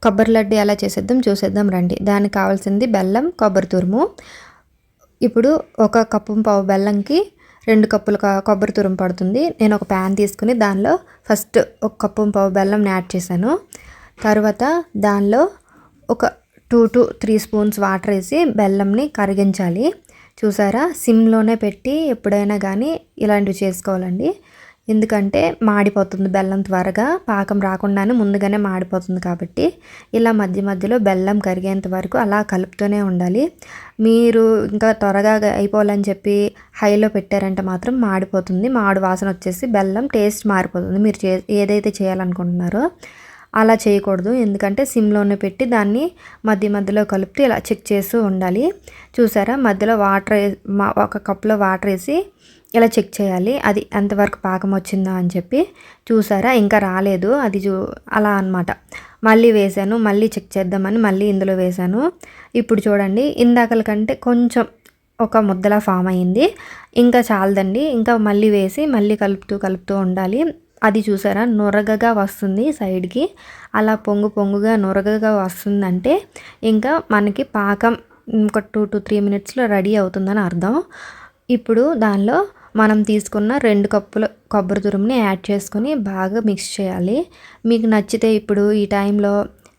కొబ్బరి లడ్డు ఎలా చేసేద్దాం చూసేద్దాం రండి. దానికి కావాల్సింది బెల్లం, కొబ్బరి తురుము. ఇప్పుడు 1 కప్పు పావు బెల్లంకి 2 కప్పులు కొబ్బరి తురుము పడుతుంది. నేను ఒక ప్యాన్ తీసుకుని దానిలో ఫస్ట్ 1 కప్పు పావు బెల్లం యాడ్ చేశాను. తర్వాత దానిలో ఒక 2 to 3 స్పూన్స్ వాటర్ వేసి బెల్లంని కరిగించాలి. చూసారా, సిమ్లోనే పెట్టి ఎప్పుడైనా కానీ ఇలాంటివి చేసుకోవాలండి. ఎందుకంటే మాడిపోతుంది బెల్లం, త్వరగా పాకం రాకుండానే ముందుగానే మాడిపోతుంది. కాబట్టి ఇలా మధ్య మధ్యలో బెల్లం కరిగేంత వరకు అలా కలుపుతూనే ఉండాలి. మీరు ఇంకా త్వరగా అయిపోవాలని చెప్పి హైలో పెట్టారంటే మాత్రం మాడిపోతుంది. మాడు వాసన వచ్చేసి బెల్లం టేస్ట్ మారిపోతుంది. మీరు ఏదైతే చేయాలనుకుంటున్నారో అలా చేయకూడదు. ఎందుకంటే సిమ్లోనే పెట్టి దాన్ని మధ్య మధ్యలో కలుపుతూ ఇలా చెక్ చేస్తూ ఉండాలి. చూసారా, మధ్యలో వాటర్ 1 కప్లో వాటర్ వేసి ఇలా చెక్ చేయాలి అది ఎంతవరకు పాకం వచ్చిందా అని చెప్పి. చూసారా, ఇంకా రాలేదు అది అలా అన్నమాట. మళ్ళీ వేసాను, మళ్ళీ చెక్ చేద్దామని మళ్ళీ ఇందులో వేసాను. ఇప్పుడు చూడండి, ఇందాకల కంటే కొంచెం ఒక ముద్దలా ఫామ్ అయింది. ఇంకా చాలదండి, ఇంకా మళ్ళీ వేసి మళ్ళీ కలుపుతూ ఉండాలి. అది చూసారా, నురగగా వస్తుంది సైడ్కి. అలా పొంగుగా నురగగా వస్తుందంటే ఇంకా మనకి పాకం ఒక 2 to 3 మినిట్స్లో రెడీ అవుతుందని అర్థం. ఇప్పుడు దానిలో మనం తీసుకున్న 2 కప్పుల కొబ్బరి తురుముని యాడ్ చేసుకొని బాగా మిక్స్ చేయాలి. మీకు నచ్చితే ఇప్పుడు ఈ టైంలో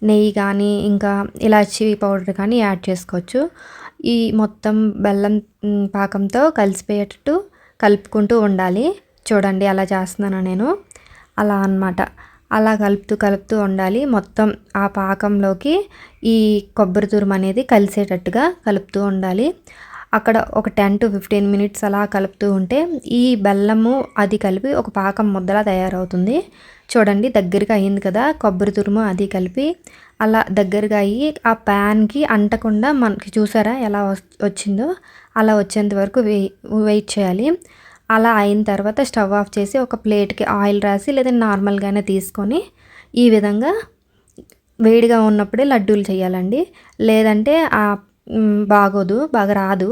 నెయ్యి కానీ ఇంకా ఇలాచీ పౌడర్ కానీ యాడ్ చేసుకోవచ్చు. ఈ మొత్తం బెల్లం పాకంతో కలిసిపోయేటట్టు కలుపుకుంటూ ఉండాలి. చూడండి అలా చేస్తున్నాను నేను, అలా అన్నమాట. అలా కలుపుతూ ఉండాలి. మొత్తం ఆ పాకంలోకి ఈ కొబ్బరి తురుము అనేది కలిసేటట్టుగా కలుపుతూ ఉండాలి. అక్కడ ఒక 10 to 15 మినిట్స్ అలా కలుపుతూ ఉంటే ఈ బెల్లము అది కలిపి ఒక పాకం ముద్దలా తయారవుతుంది. చూడండి, దగ్గరగా అయ్యింది కదా, కొబ్బరి తురుము అది కలిపి అలా దగ్గరగా అయ్యి ఆ ప్యాన్కి అంటకుండా మనకి చూసారా ఎలా వచ్చిందో, అలా వచ్చేంత వరకు వెయిట్ చేయాలి. అలా అయిన తర్వాత స్టవ్ ఆఫ్ చేసి ఒక ప్లేట్కి ఆయిల్ రాసి లేదా నార్మల్గానే తీసుకొని ఈ విధంగా వేడిగా ఉన్నప్పుడే లడ్డూలు చేయాలండి. లేదంటే బాగా రాదు.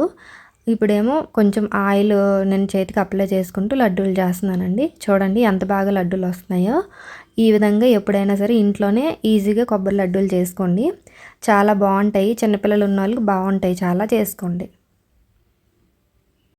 ఇప్పుడేమో కొంచెం ఆయిల్ నేను చేతికి అప్లై చేసుకుంటూ లడ్డూలు చేస్తున్నానండి. చూడండి ఎంత బాగా లడ్డూలు వస్తున్నాయో. ఈ విధంగా ఎప్పుడైనా సరే ఇంట్లోనే ఈజీగా కొబ్బరి లడ్డూలు చేసుకోండి. చాలా బాగుంటాయి. చిన్నపిల్లలు ఉన్న వాళ్ళకి బాగుంటాయి, చాలా చేసుకోండి.